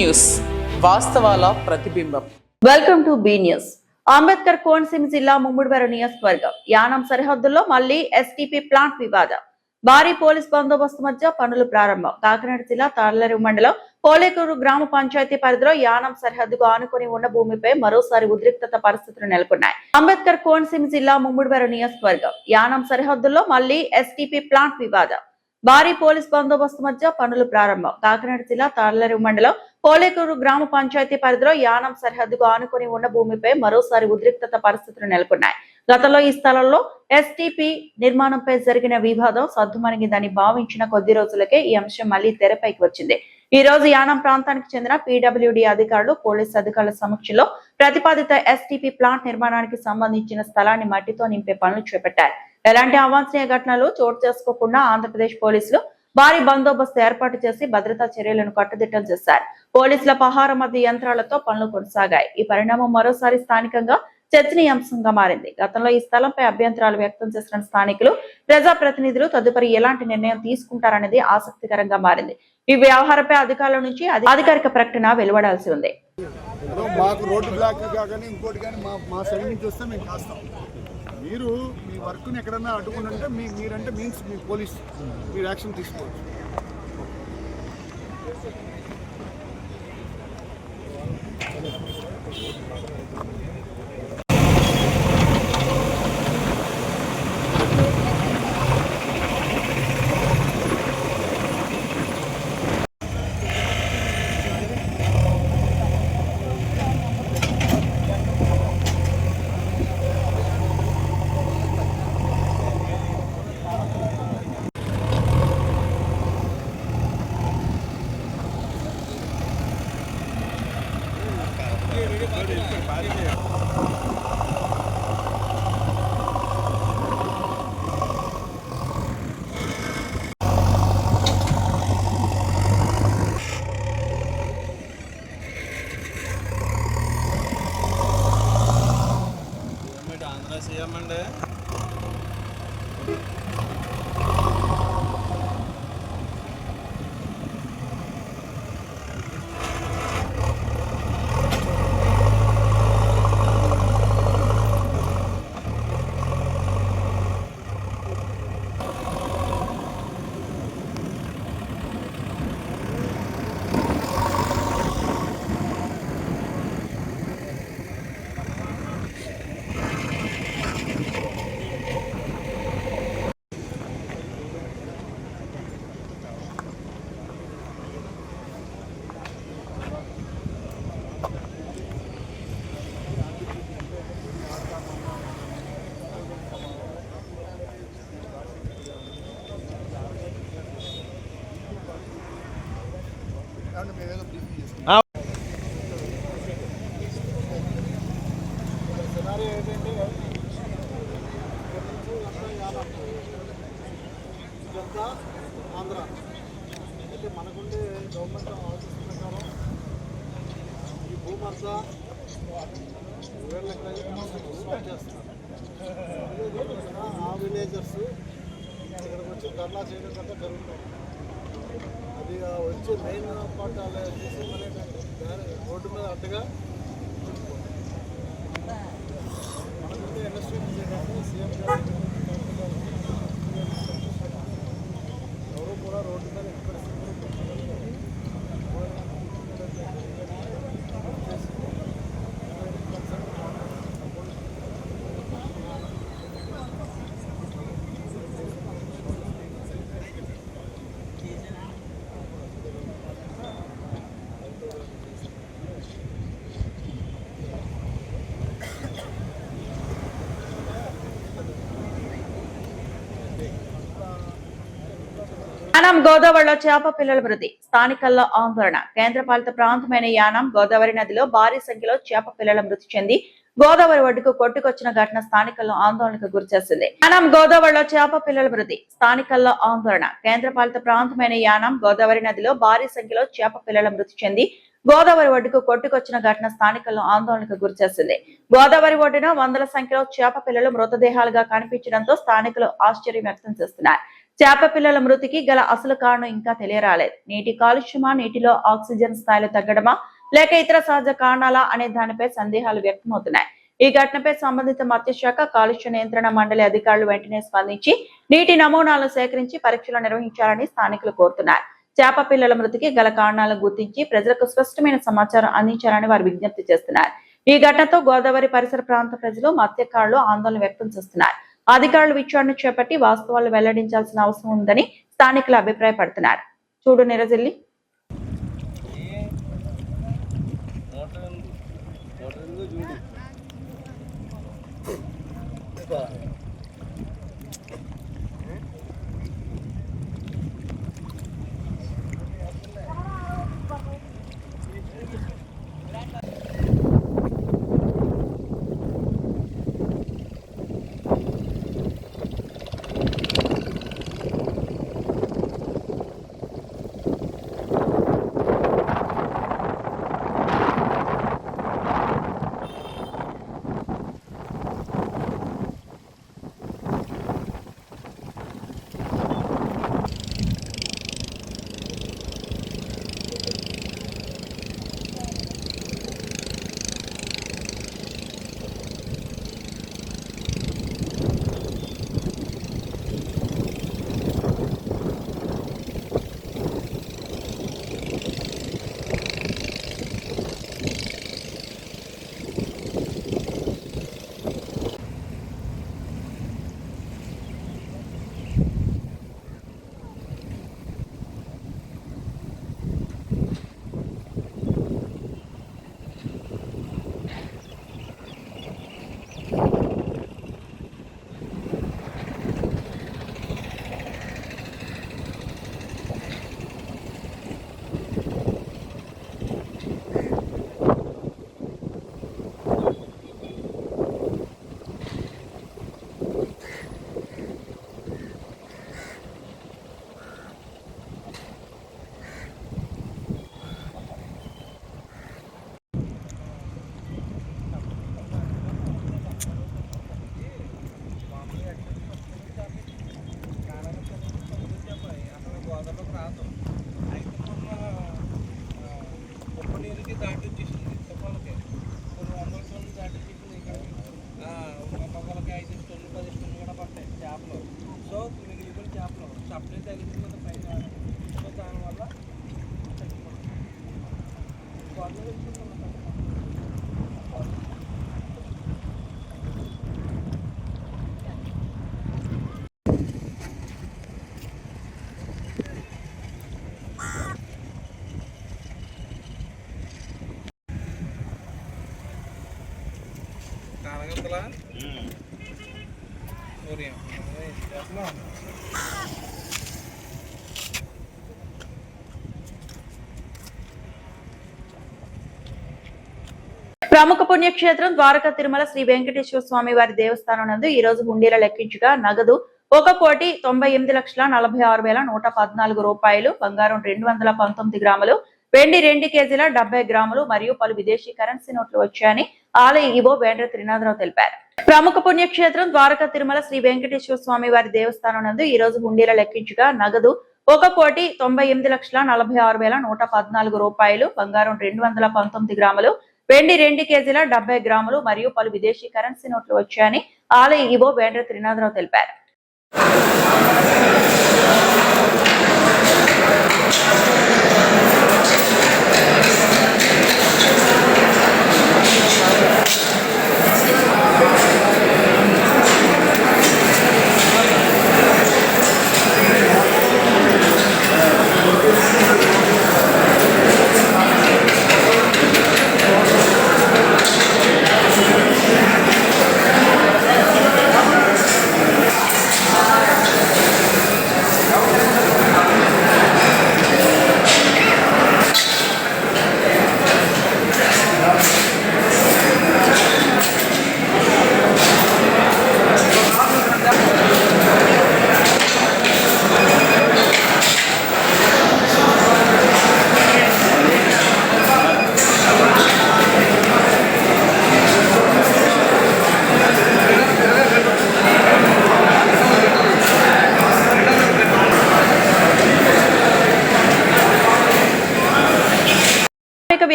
News వాస్తవాల ప్రతిబింబం. Welcome to be news. Ambedkar Konaseema జిల్లా ముమ్మిడివరం నియోజకవర్గం యానం సరిహద్దుల్లో మళ్లీ ఎస్టీపీ ప్లాంట్ వివాదం. భారీ పోలీస్ బందోబస్తు మధ్య పనులు ప్రారంభం. కాకినాడ జిల్లా తాళ్లరేవు మండలం పోలేకూరు గ్రామ పంచాయతీ పరిధిలో యానం సరిహద్దుకు ఆనుకుని ఉన్న భూమిపై మరోసారి ఉద్రిక్తత పరిస్థితులు నెలకొన్నాయి. అంబేద్కర్ కోనసీమ జిల్లా ముమ్మిడివరం నియోజకవర్గం యానం సరిహద్దుల్లో మళ్లీ ఎస్టీపీ ప్లాంట్ వివాదం. భారీ పోలీస్ బందోబస్తు మధ్య పనులు ప్రారంభం. కాకినాడ జిల్లా తాళ్లరేవు మండలం పోలేకూరు గ్రామ పంచాయతీ పరిధిలో యానం సరిహద్దుకు ఆనుకుని ఉన్న భూమిపై మరోసారి ఉద్రిక్తత పరిస్థితులు నెలకొన్నాయి. గతంలో ఈ స్థలంలో ఎస్టీపీ నిర్మాణంపై జరిగిన వివాదం సద్దుమణిగిందని భావించిన కొద్ది రోజులకే ఈ అంశం మళ్లీ తెరపైకి వచ్చింది. ఈ రోజు యానం ప్రాంతానికి చెందిన పీడబ్ల్యూడీ అధికారులు పోలీసు అధికారుల సమక్షంలో ప్రతిపాదిత ఎస్టీపీ ప్లాంట్ నిర్మాణానికి సంబంధించిన స్థలాన్ని మట్టితో నింపే పనులు చేపట్టారు. ఎలాంటి అవాంఛనీయ ఘటనలు చోటు చేసుకోకుండా ఆంధ్రప్రదేశ్ పోలీసులు భారీ బందోబస్తు ఏర్పాటు చేసి భద్రతా చర్యలను కట్టుదిట్టం చేశారు. పోలీసుల పహార మధ్య యంత్రాలతో పనులు కొనసాగాయి. ఈ పరిణామం మరోసారి స్థానికంగా చర్చనీయాంశంగా మారింది. గతంలో ఈ స్థలంపై అభ్యంతరాలు వ్యక్తం చేసిన స్థానికులు, ప్రజాప్రతినిధులు తదుపరి ఎలాంటి నిర్ణయం తీసుకుంటారనేది ఆసక్తికరంగా మారింది. ఈ వ్యవహారంపై అధికారుల నుంచి అధికారిక ప్రకటన వెలువడాల్సి ఉంది. మాకు రోడ్డు బ్లాక్ కానీ ఇంకోటి కానీ మా సైడ్ నుంచి వస్తే మేము కాస్తాం. మీరు మీ వర్క్ని ఎక్కడన్నా అడ్డుకుంటుంటే మీరంటే మీన్స్ మీ పోలీస్ మీరు యాక్షన్ తీసుకోవచ్చు. చేయమండి ఆంధ్ర అయితే మనకుండే గవర్నమెంట్ ఆలోచన ప్రకారం ఈ భూమంతా 2,000 ఎకరాలు చేస్తున్నారు. ఆ విలేజర్స్ ఇక్కడికి వచ్చి ధర్నా చేయడం కంటే జరుగుతుంది. అది వచ్చే మెయిన్ పార్ట్ తీసి రోడ్డు మీద అడ్డగా మనకుండే ఇండస్ట్రీ సీఎం గారు ఎవరు కూడా రోడ్డు మీద యానం గోదావరిలో చేప పిల్లల మృతి, స్థానికల్లో ఆందోళన. కేంద్రపాలిత ప్రాంతమైన యానం గోదావరి నదిలో భారీ సంఖ్యలో చేప పిల్లల మృతి చెంది గోదావరి ఒడ్డుకు కొట్టుకొచ్చిన ఘటన స్థానికల్లో ఆందోళనకు గురిచేసింది. యానం గోదావరిలో చేప పిల్లల మృతి, స్థానికల్లో ఆందోళన. కేంద్రపాలిత ప్రాంతమైన యానం గోదావరి నదిలో భారీ సంఖ్యలో చేప పిల్లల మృతి చెంది గోదావరి ఒడ్డుకు కొట్టుకొచ్చిన ఘటన స్థానికల్లో ఆందోళనకు గురిచేసింది. గోదావరి ఒడ్డున వందల సంఖ్యలో చేప పిల్లలు మృతదేహాలుగా కనిపించడంతో స్థానికులు ఆశ్చర్యం వ్యక్తం చేస్తున్నారు. చేప పిల్లల మృతికి గల అసలు కారణం ఇంకా తెలియరాలేదు. నీటి కాలుష్యమా, నీటిలో ఆక్సిజన్ స్థాయిలు తగ్గడమా, లేక ఇతర సహజ కారణాలా అనే దానిపై సందేహాలు వ్యక్తమవుతున్నాయి. ఈ ఘటనపై సంబంధిత మత్స్యశాఖ, కాలుష్య నియంత్రణ మండలి అధికారులు వెంటనే స్పందించి నీటి నమూనాలను సేకరించి పరీక్షలు నిర్వహించాలని స్థానికులు కోరుతున్నారు. చేప పిల్లల మృతికి గల కారణాలను గుర్తించి ప్రజలకు స్పష్టమైన సమాచారం అందించాలని వారు విజ్ఞప్తి చేస్తున్నారు. ఈ ఘటనతో గోదావరి పరిసర ప్రాంత ప్రజలు, మత్స్యకారులు ఆందోళన వ్యక్తం చేస్తున్నారు. అధికారులు విచారణ చేపట్టి వాస్తవాలు వెల్లడించాల్సిన అవసరం ఉందని స్థానికులు అభిప్రాయపడుతున్నారు. చూడు నిరజిల్లి. ప్రముఖ పుణ్యక్షేత్రం ద్వారకా తిరుమల శ్రీ వెంకటేశ్వర స్వామి వారి దేవస్థానం నందు ఈ రోజు హుండీల లెక్కించగా నగదు 1,98,46,114 రూపాయలు, బంగారం 219 గ్రాములు, వెండి 2 కేజీల 70 గ్రాములు మరియు పలు విదేశీ కరెన్సీ నోట్లు వచ్చాయని ఆలయ ఈవో వేండ్ర త్రినాథరావు తెలిపారు. ప్రముఖ పుణ్యక్షేత్రం ద్వారకా తిరుమల శ్రీ వెంకటేశ్వర స్వామి వారి దేవస్థానం నందు ఈ రోజు హుండీల లెక్కించగా నగదు 1,98,46,114 రూపాయలు, బంగారం 219 గ్రాములు, వెండి 2 కేజీల 70 గ్రాములు మరియు పలు విదేశీ కరెన్సీ నోట్లు వచ్చాయని ఆలయ ఈవో వేండ్ర త్రినాథరావు తెలిపారు.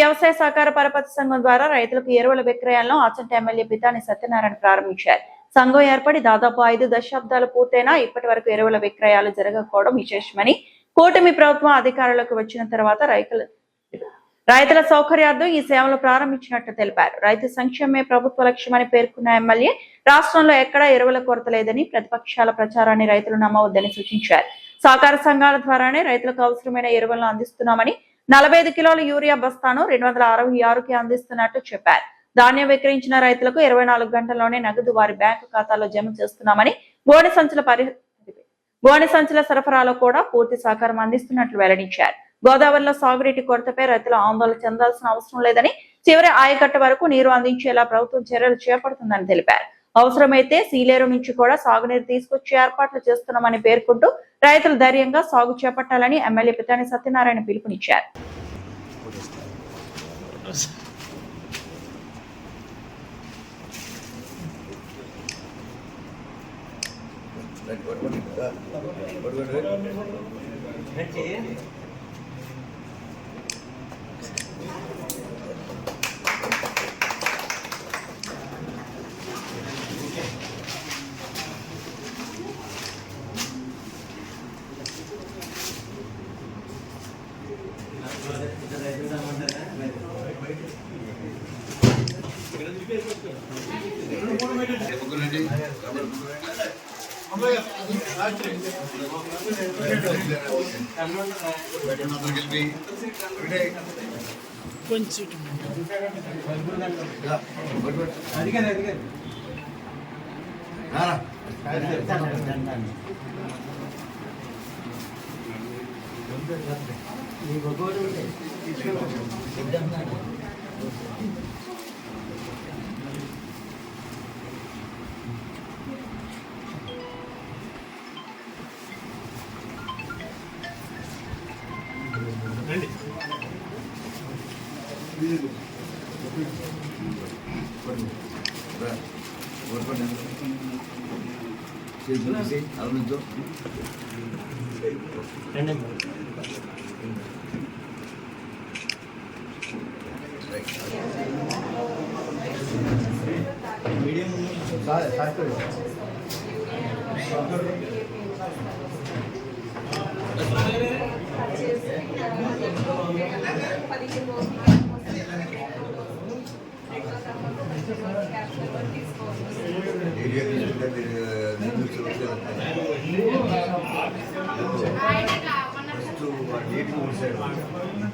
వ్యవసాయ సహకార పరపతి సంఘం ద్వారా రైతులకు ఎరువుల విక్రయాలను ఆచంట ఎమ్మెల్యే పితాని సత్యనారాయణ ప్రారంభించారు. సంఘం ఏర్పడి దాదాపు 5 దశాబ్దాలు పూర్తయినా ఇప్పటి వరకు ఎరువుల విక్రయాలు జరగకపోవడం విశేషమని, కూటమి ప్రభుత్వం అధికారంలోకి వచ్చిన తర్వాత రైతుల సౌకర్యార్థం ఈ సేవలు ప్రారంభించినట్లు తెలిపారు. రైతు సంక్షేమమే ప్రభుత్వ లక్ష్యమని పేర్కొన్న ఎమ్మెల్యే రాష్ట్రంలో ఎక్కడా ఎరువుల కొరత లేదని, ప్రతిపక్షాల ప్రచారాన్ని రైతులు నమ్మవద్దని సూచించారు. సహకార సంఘాల ద్వారానే రైతులకు అవసరమైన ఎరువులను అందిస్తున్నామని, 45 కిలోల యూరియా బస్తాను 266కి అందిస్తున్నట్లు చెప్పారు. ధాన్యం విక్రయించిన రైతులకు 24 గంటల్లోనే నగదు వారి బ్యాంకు ఖాతాలో జమ చేస్తున్నామని, గోనె సంచుల సరఫరాలో కూడా పూర్తి సహకారం అందిస్తున్నట్లు వెల్లడించారు. గోదావరిలో సాగునీటి కొరతపై రైతులు ఆందోళన చెందాల్సిన అవసరం లేదని, చివరి ఆయకట్ట వరకు నీరు అందించేలా ప్రభుత్వం చర్యలు చేపడుతుందని తెలిపారు. అవసరమైతే సీలేరు నుంచి కూడా సాగునీరు తీసుకొచ్చి ఏర్పాట్లు చేస్తున్నామని పేర్కొంటూ రైతులు ధైర్యంగా సాగు చేపట్టాలని ఎమ్మెల్యే పితాని సత్యనారాయణ పిలుపునిచ్చారు.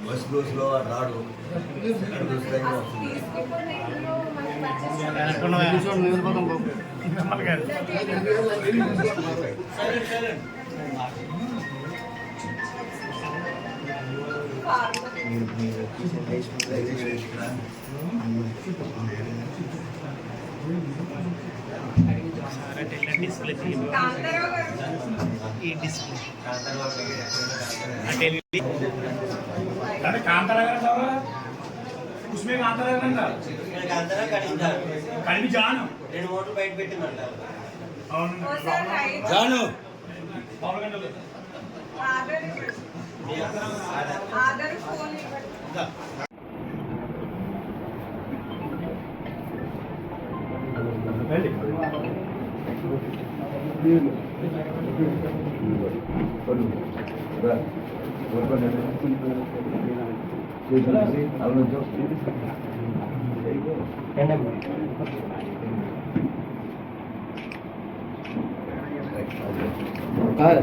ఫస్ట్ డోస్లో రాడు, సెకండ్ డోస్ టైంలో उसमें कड़ी जानो 2 मोटर బయట పెట్టిందంటారు. జాను ఆధార్ ఫోన్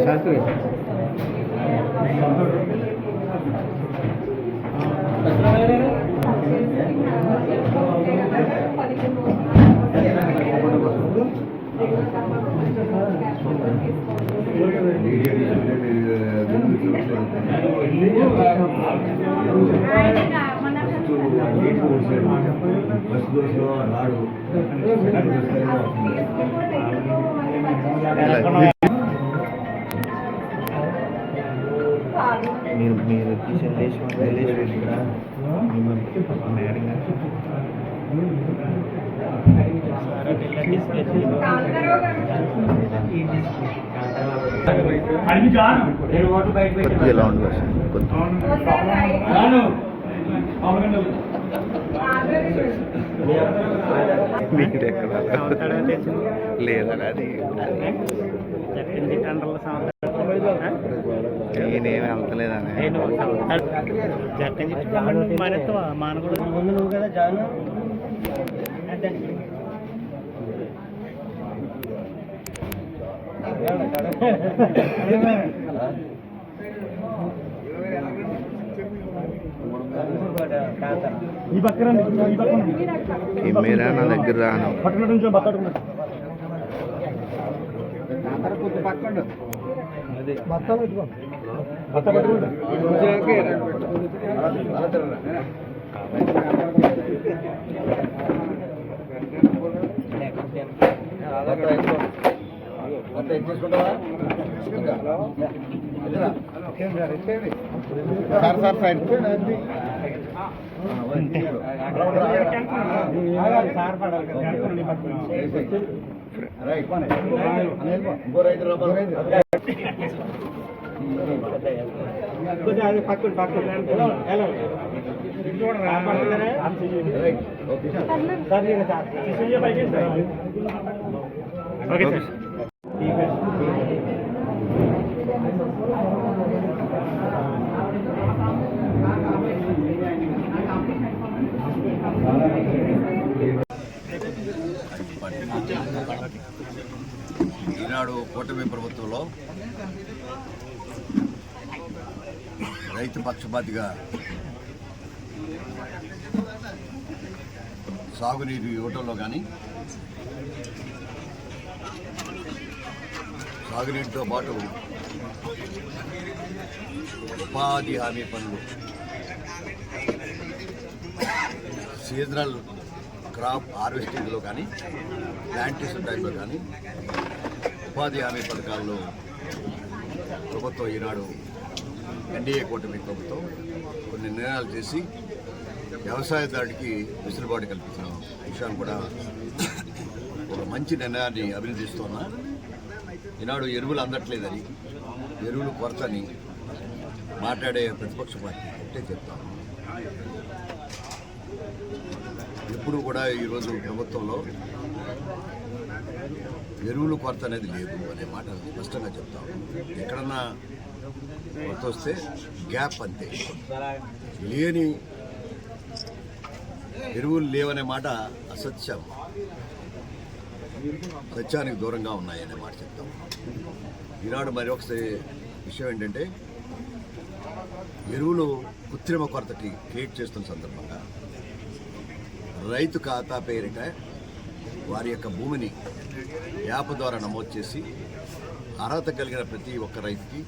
శాస్త్రి ఫస్ట్ డోస్లో రాడు, సెకండ్ డోస్ మీరు కిచెన్ లేచి ఎలా ఉంది లేదని అది నేనేమి వెళ్తలేదని నువ్వు కదా జాను ఈ పక్కన కెమెరా నా దగ్గర రాను పక్కన నుంచి బత్తాలు పెట్టుకో బత్త పెట్టుకోండి సార్ సైడ్ సార్ పడాలి కొంచెం అది పక్కన పక్కన ఓకే సార్ ఈనాడు కూటమి ప్రభుత్వంలో రైతు పక్షపాతిగా సాగునీరు ఇవ్వటంలో కానీ సాగునీటితో పాటు ఉపాధి హామీ పనులు సీజనల్ క్రాప్ హార్వెస్టింగ్లో కానీ ప్లాంటేషన్ టైంలో కానీ ఉపాధి హామీ పథకాల్లో ప్రభుత్వం ఈనాడు ఎన్డీఏ కూటమి ప్రభుత్వం కొన్ని నిర్ణయాలు చేసి వ్యవసాయదారుడికి వెసులుబాటు కల్పించిన విషయాన్ని కూడా ఒక మంచి నిర్ణయాన్ని అభినందిస్తున్నా. ఈనాడు ఎరువులు అందట్లేదని, ఎరువులు కొరతని మాట్లాడే ప్రతిపక్ష పార్టీ అంటే చెప్తాను. ఎప్పుడు కూడా ఈరోజు ప్రభుత్వంలో ఎరువులు కొరత అనేది లేదు అనే మాట స్పష్టంగా చెప్తాం. ఎక్కడన్నా కొరత వస్తే గ్యాప్ అంతే, లేని ఎరువులు లేవనే మాట అసత్యం, సత్యానికి దూరంగా ఉన్నాయనే మాట చెప్తాం. ఈనాడు మరి ఒక విషయం ఏంటంటే ఎరువులు కృత్రిమ కొరతకి క్రియేట్ చేస్తున్న సందర్భంగా రైతు ఖాతా పేరిట వారి యొక్క భూమిని యాప్ ద్వారా నమోదు చేసి అర్హత కలిగిన ప్రతి ఒక్క రైతుకి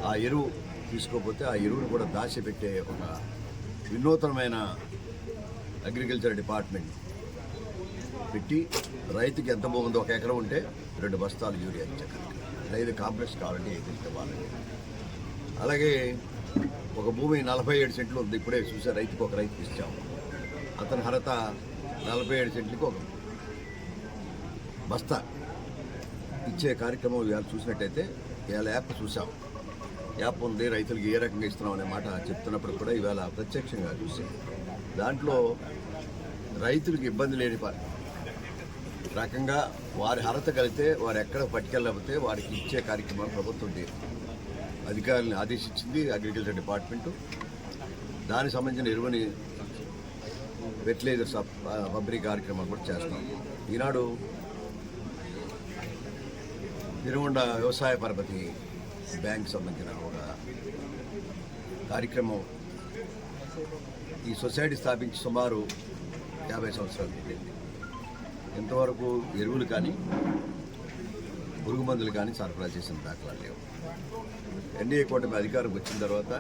ఆ ఎరువు తీసుకోకపోతే ఆ ఎరువును కూడా దాచిపెట్టే ఒక వినూతనమైన అగ్రికల్చర్ డిపార్ట్మెంట్ పెట్టి రైతుకి ఎంత భూమి ఉందో, 1 ఎకరం ఉంటే 2 బస్తాలు యూరియా ఇచ్చే కార్యక్రమం, 5 కాంప్లెక్స్ కావాలంటే ఏదైతే వాళ్ళని. అలాగే ఒక భూమి 47 సెంట్లు ఉంది, ఇప్పుడే చూసే రైతుకి ఒక రైతుకి ఇచ్చాము. అతని అర్హత 47 సెంట్లకి ఒక బస్తా ఇచ్చే కార్యక్రమం ఇవాళ చూసినట్టయితే ఇవాళ యాప్ చూసాం. యాప్ ఉంది, రైతులకు ఏ రకంగా ఇస్తున్నాం అనే మాట చెప్తున్నప్పుడు కూడా ఇవాళ ప్రత్యక్షంగా చూసాం. దాంట్లో రైతులకు ఇబ్బంది లేని రకంగా వారి అర్హత కలిగితే వారు ఎక్కడ పట్టుకెళ్ళకపోతే వారికి ఇచ్చే కార్యక్రమం ప్రభుత్వం అధికారులను ఆదేశించింది అగ్రికల్చర్ డిపార్ట్మెంటు. దానికి సంబంధించిన ఎరువుని ఫెర్టిలైజర్స్ పంపిణీ కార్యక్రమాలు కూడా చేస్తాం. ఈనాడు తిరుగొండ వ్యవసాయ పరపతి బ్యాంక్ సంబంధించిన ఒక కార్యక్రమం ఈ సొసైటీ స్థాపించి సుమారు 50 సంవత్సరాలు పెట్టింది. ఇంతవరకు ఎరువులు కానీ పురుగు మందులు కానీ సరఫరా చేసిన దాఖలాలు లేవు. ఎన్డీఏ కూటమి అధికారం వచ్చిన తర్వాత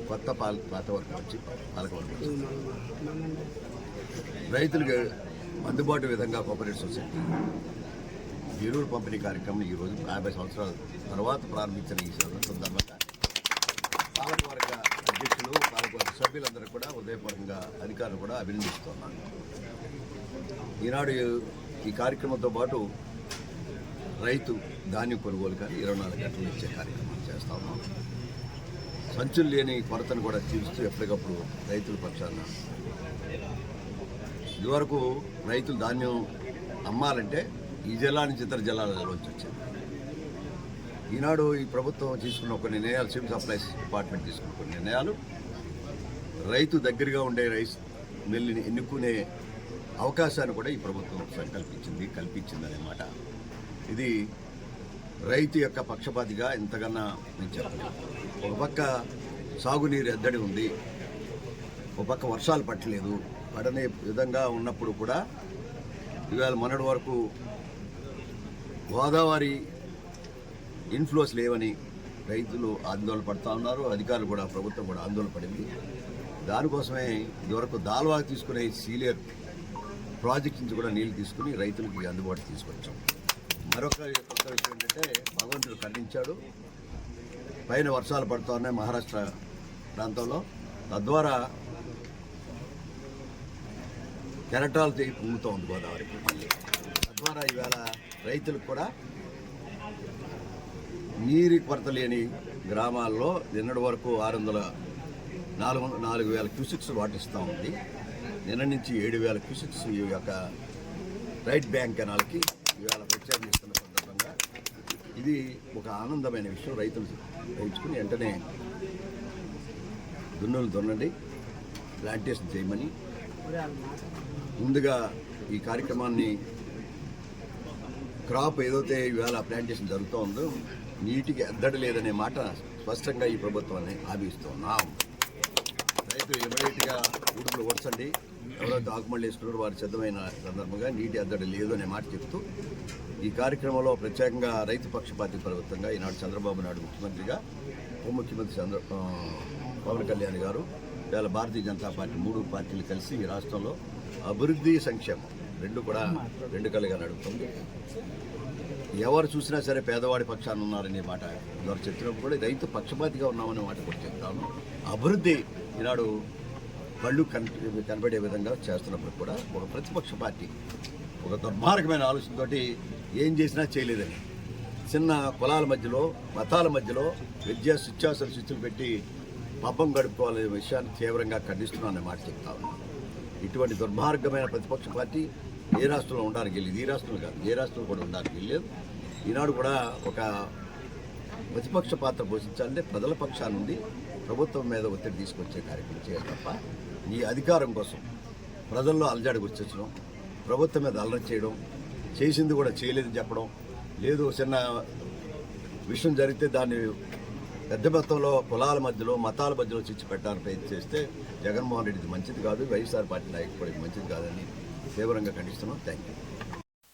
కొత్త పాతవర్గం వచ్చి పాలకవర్గం వచ్చింది. రైతులకు అందుబాటు విధంగా కోఆపరేటివ్ సొసైటీ ఎరువుల పంపిణీ కార్యక్రమం ఈరోజు 50 సంవత్సరాల తర్వాత ప్రారంభించిన ఈ సందర్భంగా పాలకవర్గ అధ్యక్షులు, పాలకవర్గ సభ్యులందరూ కూడా హృదయపూర్వకంగా అధికారులు కూడా అభినందిస్తున్నాను. ఈనాడు ఈ కార్యక్రమంతో పాటు రైతు ధాన్యం కొనుగోలు కానీ 24 గంటలు ఇచ్చే కార్యక్రమం చేస్తా ఉన్నాం. సంచులు లేని కొరతను కూడా తీరుస్తూ ఎప్పటికప్పుడు రైతుల పక్షాన. ఇదివరకు రైతులు ధాన్యం అమ్మాలంటే ఈ జిల్లా నుంచి ఇతర జిల్లాలలోంచి వచ్చేది. ఈనాడు ఈ ప్రభుత్వం తీసుకున్న కొన్ని నిర్ణయాలు, సివిల్ సప్లైస్ డిపార్ట్మెంట్ తీసుకున్న కొన్ని నిర్ణయాలు రైతు దగ్గరగా ఉండే రైస్ మిల్లుని ఎన్నుకునే అవకాశాన్ని కూడా ఈ ప్రభుత్వం కల్పించిందనే మాట. ఇది రైతు యొక్క పక్షపాతిగా ఇంతకన్నా నేను చెప్పలేదు. ఒక పక్క సాగునీరు ఎద్దడి ఉంది, ఒక పక్క వర్షాలు పట్టలేదు. పడనే విధంగా ఉన్నప్పుడు కూడా ఇవాళ మొన్నటి వరకు గోదావరి ఇన్ఫ్లోస్ లేవని రైతులు ఆందోళన పడుతూ ఉన్నారు. అధికారులు కూడా, ప్రభుత్వం కూడా ఆందోళన పడింది. దానికోసమే ఇదివరకు దాల్వా తీసుకునే సీలియర్ ప్రాజెక్ట్ నుంచి కూడా నీళ్లు తీసుకుని రైతులకి అందుబాటు తీసుకొచ్చాం. మరొక కొత్త విషయం ఏంటంటే భగవంతుడు ఖండించాడు. పైన వర్షాలు పడుతూ ఉన్నాయి మహారాష్ట్ర ప్రాంతంలో, తద్వారా కెరటాలు పొంగుతూ ఉంది గోదావరికి. తద్వారా ఇవాళ రైతులకు కూడా నీరు కొరత లేని గ్రామాల్లో నిన్నటి వరకు 4,000 క్యూసిక్స్ వాటర్ ఇస్తూ ఉంది. నిన్న నుంచి 7,000 క్యూసిక్స్ ఈ యొక్క రైట్ బ్యాంక్ కెనాల్కి ఇవాళ ప్రత్యేకిస్తున్న సందర్భంగా ఇది ఒక ఆనందమైన విషయం. రైతులు గ్రహించుకుని వెంటనే దున్నులు దున్నండి, ప్లాంటేషన్ చేయమని ముందుగా ఈ కార్యక్రమాన్ని క్రాప్ ఏదైతే ఇవాళ ప్లాంటేషన్ జరుగుతూ ఉందో నీటికి ఎద్దడి లేదనే మాట స్పష్టంగా ఈ ప్రభుత్వాన్ని హామీస్తున్నాం. రైతులు ఇమీడియట్గా ఉడుపులు ఓడ్చండి, ఎవరైతే ఆకుమళ్ళు వేసుకున్నారో వారు సిద్ధమైన సందర్భంగా నీటి ఎద్దడి లేదు అనే మాట చెప్తూ ఈ కార్యక్రమంలో ప్రత్యేకంగా రైతు పక్షపాతి ప్రభుత్వంగా ఈనాడు చంద్రబాబు నాయుడు ముఖ్యమంత్రిగా, ఉప ముఖ్యమంత్రి పవన్ కళ్యాణ్ గారు, ఇవాళ భారతీయ జనతా పార్టీ 3 పార్టీలు కలిసి ఈ రాష్ట్రంలో అభివృద్ధి, సంక్షేమం రెండు కలిగా నడుపుతుంది. ఎవరు చూసినా సరే పేదవాడి పక్షాన ఉన్నారనే మాట ఎవరు చెప్పినప్పుడు కూడా రైతు పక్షపాతిగా ఉన్నామనే మాట కూడా చెప్తాను. అభివృద్ధి ఈనాడు కళ్ళు కనబడే విధంగా చేస్తున్నప్పుడు కూడా ఒక ప్రతిపక్ష పార్టీ ఒక దుర్మార్గమైన ఆలోచనతోటి ఏం చేసినా చేయలేదని, చిన్న కులాల మధ్యలో, మతాల మధ్యలో వ్యత్యాసాలు శిస్తులు పెట్టి పబ్బం గడుపుకోవాలనే విషయాన్ని తీవ్రంగా ఖండిస్తున్నాననే మాట చెప్తా ఉన్నాను. ఇటువంటి దుర్మార్గమైన ప్రతిపక్ష పార్టీ ఏ రాష్ట్రంలో ఉండడానికి వెళ్ళేది, ఈ రాష్ట్రంలో కాదు ఏ రాష్ట్రంలో కూడా ఉండడానికి వెళ్ళలేదు. ఈనాడు కూడా ఒక ప్రతిపక్ష పాత్ర పోషించాలంటే ప్రజల పక్షాన నుండి ప్రభుత్వం మీద ఒత్తిడి తీసుకొచ్చే కార్యక్రమం చేయాలి తప్ప ఈ అధికారం కోసం ప్రజల్లో అలజడి గుర్తించడం, ప్రభుత్వం మీద అల్లరి చేయడం, చేసింది కూడా చేయలేదని చెప్పడం, లేదు చిన్న విషయం జరిగితే దాన్ని పెద్ద మొత్తంలో కులాల మధ్యలో, మతాల మధ్యలో చిచ్చు పెట్టాలని ప్రయత్నం చేస్తే జగన్మోహన్ రెడ్డిది మంచిది కాదు, వైఎస్ఆర్ పార్టీ నాయకుడు కూడా మంచిది కాదని తీవ్రంగా ఖండిస్తున్నాం. Thank you.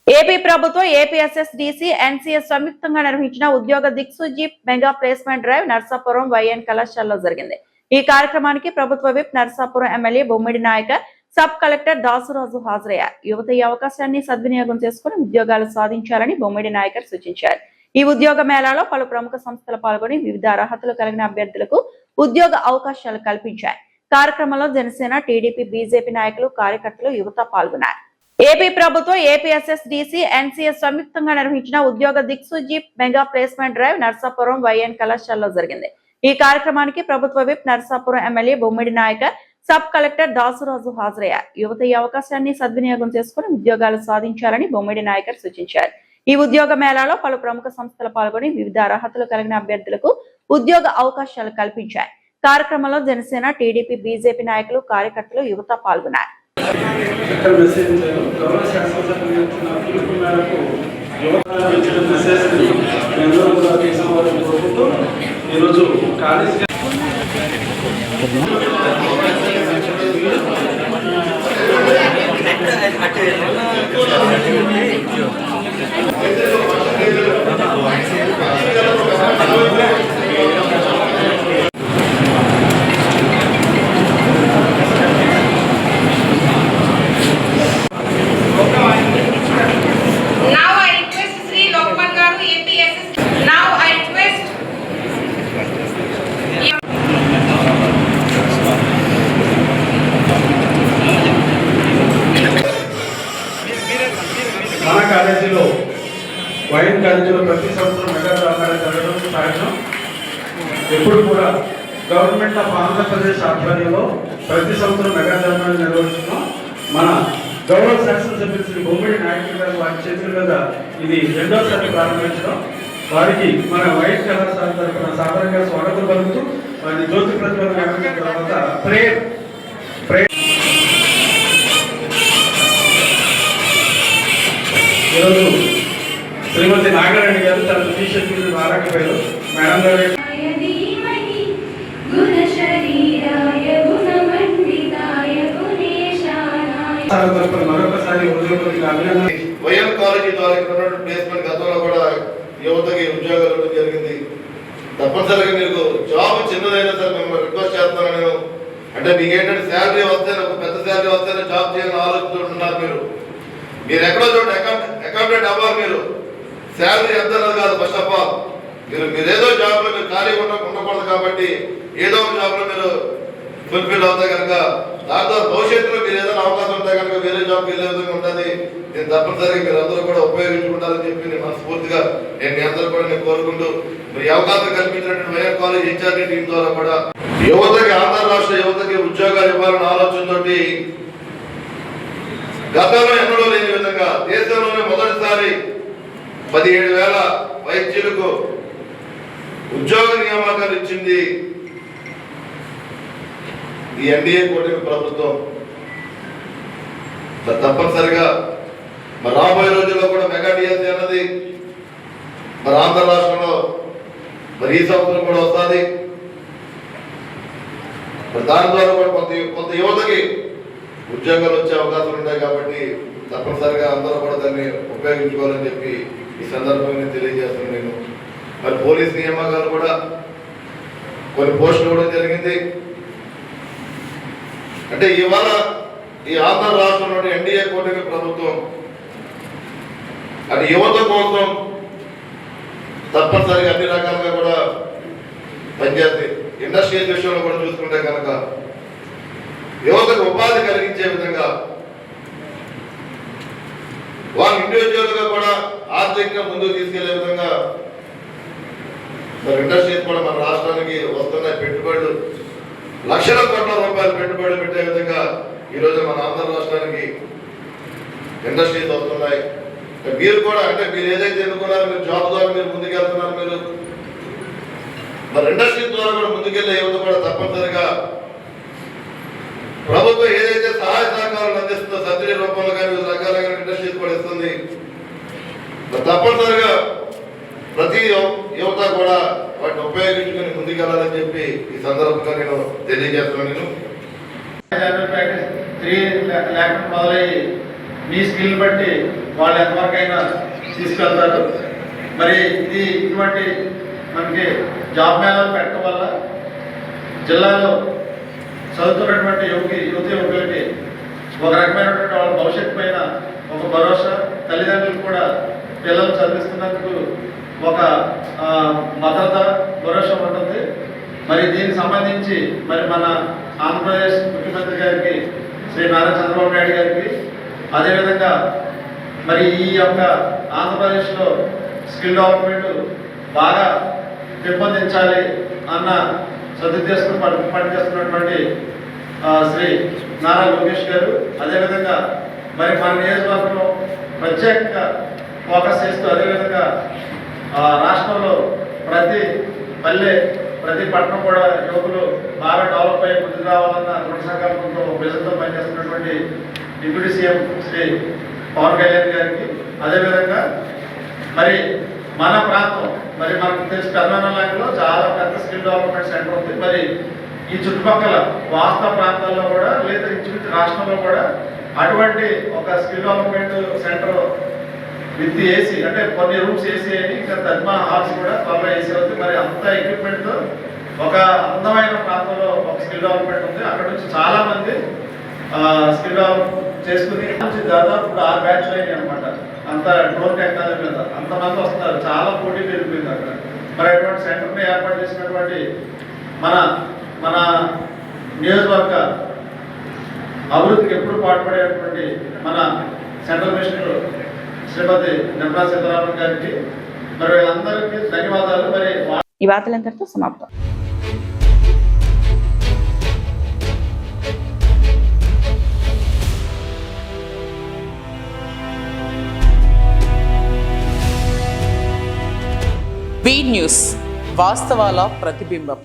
ఏపీ ప్రభుత్వం ఏపీఎస్ఎస్డిసి ఎన్సీఎస్ సంయుక్తంగా నిర్వహించిన ఉద్యోగ దిక్సూచి mega placement drive Narsapuram YN కళాశాలలో జరిగింది. ఈ కార్యక్రమానికి ప్రభుత్వ whip Narsapuram MLA Bommidi Nayakar, sub collector Dasuraju హాజరయ్యారు. యువత ఈ అవకాశాన్ని సద్వినియోగం చేసుకుని ఉద్యోగాలు సాధించాలని బొమ్మిడి నాయకర్ సూచించారు. ఈ ఉద్యోగ మేళాలో పలు ప్రముఖ సంస్థలు పాల్గొని వివిధ అర్హతలు కలిగిన అభ్యర్థులకు ఉద్యోగ అవకాశాలు కల్పించాయి. కార్యక్రమంలో జనసేన, టీడీపీ, బీజేపీ నాయకులు, కార్యకర్తలు, యువత పాల్గొన్నారు. ఏపీ ప్రభుత్వం ఏపీఎస్ఎస్డిసి ఎన్సీఎస్ సంయుక్తంగా నిర్వహించిన ఉద్యోగ దిక్సూచి mega placement drive Narsapuram YN కళాశాలలో జరిగింది. ఈ కార్యక్రమానికి ప్రభుత్వ whip Narsapuram MLA Bommidi Nayakar, sub collector Dasuraju హాజరయ్యారు. యువత ఈ అవకాశాన్ని సద్వినియోగం చేసుకుని ఉద్యోగాలు సాధించాలని బొమ్మిడి నాయకర్ సూచించారు. ఈ ఉద్యోగ మేళాలో పలు ప్రముఖ సంస్థలు పాల్గొని వివిధ అర్హతలు కలిగిన అభ్యర్థులకు ఉద్యోగ అవకాశాలు కల్పించాయి. కార్యక్రమంలో జనసేన, టీడీపీ, బీజేపీ నాయకులు, కార్యకర్తలు, యువత పాల్గొన్నారు. మన కాలేజీలో వైఎన్ కాలేజీలో ప్రతి సంవత్సరం మెగా జాబ్ మేళా జరగడం సాయంత్రం ఎప్పుడు కూడా గవర్నమెంట్ ఆఫ్ ఆంధ్రప్రదేశ్ ఆధ్వర్యంలో ప్రతి సంవత్సరం మెగా ధర్నాన్ని నిర్వహిస్తున్నాం. మన గౌరవ శాసనసభ్యులు శ్రీ బొమ్మిడి నాయకులు గారు వారి చేతుల మీద ఇది రెండోసారి ప్రారంభించడం, వారికి మన వైఎస్ కళాశాల తరఫున సాధారణంగా స్వాగతం పలుకుతూ వారి జ్యోతి ప్రతిభను గమనించిన తర్వాత ప్రేయర్ ఈరోజు శ్రీమతి నాగరాణి గారు తన టీషర్ట్ రాలేకపోయారు. మేడం గారు మరొకసారి వైఎం కాలేజీ ద్వారా ప్లేస్మెంట్ గతంలో కూడా యువతకి ఉద్యోగాలు ఇవ్వడం జరిగింది. తప్పనిసరిగా మీకు జాబ్ చిన్నదైనా సరే మిమ్మల్ని రిక్వెస్ట్ చేస్తాను నేను. అంటే మీకు ఏంటంటే శాలరీ వస్తే ఒక పెద్ద శాలరీ వస్తేనే జాబ్ చేయాలని ఆలోచిస్తున్నారు. మీరు ఎక్కడో చోట అకౌంటెంట్ అవ్వాలి. మీరు శాలరీ ఎంత కాదు. ఫస్ట్ ఆఫ్ ఆల్ మీరు ఏదో జాబ్లో మీరు ఖాళీగా ఉండకూడదు. కాబట్టి ఏదో ఒక జాబ్లో మీరు ఫుల్ఫిల్ అవుతాయి కనుక దాంతో భవిష్యత్తులో మీరు ఏదైనా అవకాశం ఉంటే కనుక వేరే జాబ్కి వెళ్ళే విధంగా ఉంటుంది. నేను తప్పనిసరిగా మీరు అందరూ కూడా ఉపయోగించుకుంటారని చెప్పి నేను మనస్ఫూర్తిగా నేను మీ అందరూ కూడా నేను కోరుకుంటూ మరి అవకాశం కల్పించినటువంటి వైఎం కాలేజ్ ఇన్ఛార్జి టీం ద్వారా కూడా యువతకి ఆంధ్ర రాష్ట్ర యువతకి ఉద్యోగాలు ఇవ్వాలన్న ఆలోచనతోటి గతంలో ఎన్నడూ లేని విధంగా దేశంలోనే మొదటిసారి 17,000 వైద్యులకు ఉద్యోగ నియామకాలు ఇచ్చింది ఈ ఎన్డీఏ కూటమి ప్రభుత్వం. తప్పనిసరిగా మరి రాబోయే రోజుల్లో కూడా మెగా డిఎస్సీ అన్నది మరి ఆంధ్ర రాష్ట్రంలో మరి ఈ సంవత్సరం కూడా వస్తుంది. మరి దాని ద్వారా కూడా కొంత యువతకి ఉద్యోగాలు వచ్చే అవకాశాలు ఉంటాయి. కాబట్టి తప్పనిసరిగా అందరూ కూడా దాన్ని ఉపయోగించుకోవాలని చెప్పి ఈ సందర్భంగా తెలియజేస్తున్నాను. నేను మరి పోలీస్ నియామకాలు కూడా కొన్ని పోస్టులు ఇవ్వడం జరిగింది. అంటే ఇవాళ ఈ ఆంధ్ర రాష్ట్రంలోని ఎన్డీఏ కూటమి ప్రభుత్వం అది యువత కోసం తప్పనిసరిగా అన్ని రకాలుగా కూడా పనిచేస్తుంది. ఇండస్ట్రియల్ విషయంలో కూడా చూసుకుంటే కనుక యువతకు ఉపాధి కలిగించే విధంగా వాళ్ళు ఇండివిజువల్గా కూడా ఆర్థికంగా ముందుకు తీసుకెళ్లే విధంగా మరి ఇండస్ట్రీస్ కూడా మన రాష్ట్రానికి వస్తున్నాయి. పెట్టుబడులు లక్షల కోట్ల రూపాయలు పెట్టుబడులు పెట్టే విధంగా ఈరోజు మన ఆంధ్ర రాష్ట్రానికి ఇండస్ట్రీస్ వస్తున్నాయి. మీరు కూడా అంటే మీరు ఏదైతే ఎన్నుకున్నారో మీరు జాబ్ ద్వారా మీరు ముందుకెళ్తున్నారు. మీరు మరి ఇండస్ట్రీస్ ద్వారా కూడా ముందుకెళ్లే యువత కూడా తప్పనిసరిగా ప్రభుత్వం ఏదైతే సహాయ సహకారాలు అందిస్తుందో సబ్సిడీ రూపంలో కానీ వివిధ రకాలుగా ఇండస్ట్రీస్ కూడా ఇస్తుంది. తప్పనిసరిగా ప్రతి యువత కూడా వాటిని ఉపయోగించుకుని ముందుకెళ్ళాలని చెప్పి ఈ సందర్భంగా నేను తెలియజేస్తున్నాను. 3 లేకుండా మొదలయ్యి మీ స్కిల్ బట్టి వాళ్ళు ఎంతవరకు అయినా తీసుకెళ్తారు. మరి ఇది ఇటువంటి మనకి జాబ్ మేళాలు పెట్టడం వల్ల జిల్లాలో చదువుతున్నటువంటి యువకులకి ఒక రకమైనటువంటి వాళ్ళ భవిష్యత్తు పైన ఒక భరోసా, తల్లిదండ్రులు కూడా పిల్లలు చదివిస్తున్నందుకు ఒక భద్రత, భరోసా ఉంటుంది. మరి దీనికి సంబంధించి మరి మన ఆంధ్రప్రదేశ్ ముఖ్యమంత్రి గారికి శ్రీ నారా చంద్రబాబు నాయుడు గారికి అదేవిధంగా మరి ఈ యొక్క ఆంధ్రప్రదేశ్లో స్కిల్ డెవలప్మెంట్ బాగా పెంపొందించాలి అన్న సదుద్దేశం పనిచేస్తున్నటువంటి శ్రీ నారా లోకేష్ గారు, అదేవిధంగా మరి మన నియోజకవర్గంలో ప్రత్యేకంగా ఫోకస్ చేస్తూ అదేవిధంగా రాష్ట్రంలో ప్రతి పల్లె ప్రతి పట్టణం కూడా యువకులు బాగా డెవలప్ అయ్యి ముందుకు రావాలన్న దృఢ సంకల్పంతో ప్రజలతో పనిచేస్తున్నటువంటి డిప్యూటీ సీఎం శ్రీ పవన్ కళ్యాణ్ గారికి, అదేవిధంగా మరి మన ప్రాంతం మరి మనకు తెలిసి కర్నాటకలో చాలా పెద్ద స్కిల్ డెవలప్మెంట్ సెంటర్ ఉంది. మరి ఈ చుట్టుపక్కల వాస్తవ ప్రాంతాల్లో కూడా లేదా ఇంచుమించు రాష్ట్రంలో కూడా అటువంటి ఒక skill development centre with AC అంటే కొన్ని రూమ్స్ ఏసీ అని ఇంకా తజ్మా హాల్స్ కూడా త్వరలో ఏసీ అవుతుంది. మరి అంత ఎక్విప్మెంట్తో ఒక అందమైన ప్రాంతంలో ఒక స్కిల్ డెవలప్మెంట్ ఉంది. అక్కడ నుంచి చాలా మంది స్కిల్ డెవలప్ చేసుకుని దాదాపు 6 బ్యాచ్లు అయినాయి అనమాట. అంత డ్రోన్ టెక్నాలజీ మీద అంతమంది వస్తున్నారు. చాలా పోటీ పెరిగిపోయింది అక్కడ. మరి అటువంటి సెంటర్ని ఏర్పాటు చేసినటువంటి మన నియోజకవర్గ అభివృద్ధికి ఎప్పుడు పాటుపడేటువంటి మన సెంట్రల్ మినిస్టర్ శ్రీమతి నిర్మలా సీతారామన్ గారికి మరి వీళ్ళందరికీ ధన్యవాదాలు. మరి ఈ వార్తలందరితో సమాప్తం. బీ న్యూస్ వాస్తవాల ప్రతిబింబం.